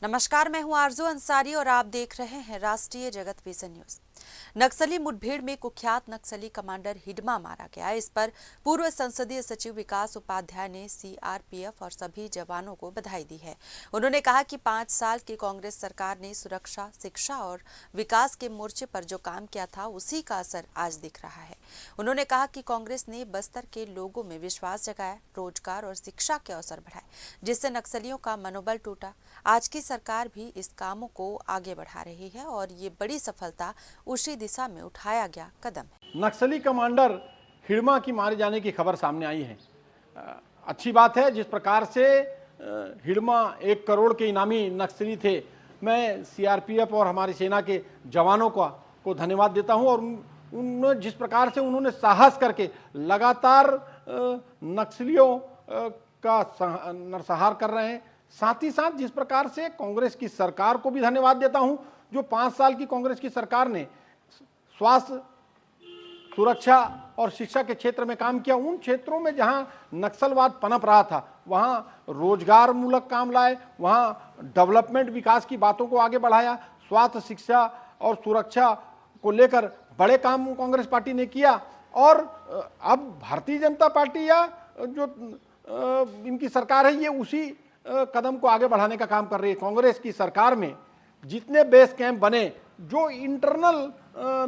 नमस्कार, मैं हूं आरजू अंसारी और आप देख रहे हैं राष्ट्रीय जगत विजन न्यूज। नक्सली मुठभेड़ में कुख्यात नक्सली कमांडर हिडमा मारा गया। इस पर पूर्व संसदीय सचिव विकास उपाध्याय ने सीआरपीएफ और सभी जवानों को बधाई दी है। उन्होंने कहा कि 5 साल की कांग्रेस सरकार ने सुरक्षा, शिक्षा और विकास के मोर्चे पर जो काम किया था उसी का असर आज दिख रहा है। उन्होंने कहा कि कांग्रेस ने बस्तर के लोगों में विश्वास जगाया, रोजगार और शिक्षा के अवसर बढ़ाए, जिससे नक्सलियों का मनोबल टूटा। आज की सरकार भी इस कामों को आगे बढ़ा रही है और ये बड़ी सफलता उसी दिशा में उठाया गया कदम है। नक्सली कमांडर हिडमा की मारे जाने की खबर सामने आई है। अच्छी बात है। जिस प्रकार से हिडमा 1 करोड़ के इनामी नक्सली थे, मैं सीआरपीएफ और हमारी सेना के जवानों को धन्यवाद देता हूं। और उन जिस प्रकार से उन्होंने साहस करके लगातार नक्सलियों का नरसंहार कर रहे हैं, साथ ही साथ जिस प्रकार से कांग्रेस की सरकार को भी धन्यवाद देता हूं, जो 5 साल की कांग्रेस की सरकार ने स्वास्थ्य, सुरक्षा और शिक्षा के क्षेत्र में काम किया। उन क्षेत्रों में जहां नक्सलवाद पनप रहा था, वहां रोजगार मूलक काम लाए, वहां डेवलपमेंट, विकास की बातों को आगे बढ़ाया। स्वास्थ्य, शिक्षा और सुरक्षा को लेकर बड़े काम कांग्रेस पार्टी ने किया। और अब भारतीय जनता पार्टी या जो इनकी सरकार है, ये उसी कदम को आगे बढ़ाने का काम कर रही है। कांग्रेस की सरकार में जितने बेस कैंप बने, जो इंटरनल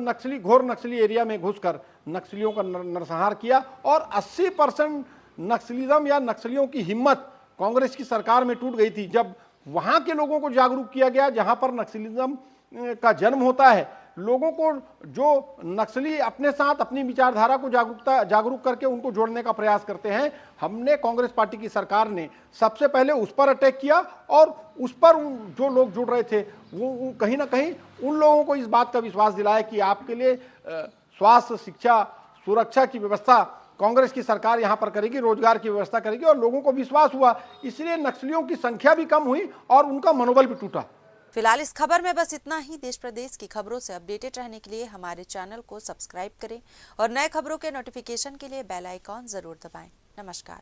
नक्सली, घोर नक्सली एरिया में घुसकर नक्सलियों का नरसंहार किया, और 80% नक्सलिज्म या नक्सलियों की हिम्मत कांग्रेस की सरकार में टूट गई थी, जब वहां के लोगों को जागरूक किया गया, जहां पर नक्सलिज्म का जन्म होता है। लोगों को, जो नक्सली अपने साथ अपनी विचारधारा को जागरूक करके उनको जोड़ने का प्रयास करते हैं, हमने कांग्रेस पार्टी की सरकार ने सबसे पहले उस पर अटैक किया। और उस पर जो लोग जुड़ रहे थे, वो कहीं ना कहीं उन लोगों को इस बात का विश्वास दिलाया कि आपके लिए स्वास्थ्य, शिक्षा, सुरक्षा की व्यवस्था कांग्रेस की सरकार यहां पर करेगी, रोजगार की व्यवस्था करेगी। और लोगों को विश्वास हुआ, इसलिए नक्सलियों की संख्या भी कम हुई और उनका मनोबल भी टूटा। फिलहाल इस खबर में बस इतना ही। देश प्रदेश की खबरों से अपडेटेड रहने के लिए हमारे चैनल को सब्सक्राइब करें और नए खबरों के नोटिफिकेशन के लिए बेल आइकॉन जरूर दबाएं। नमस्कार।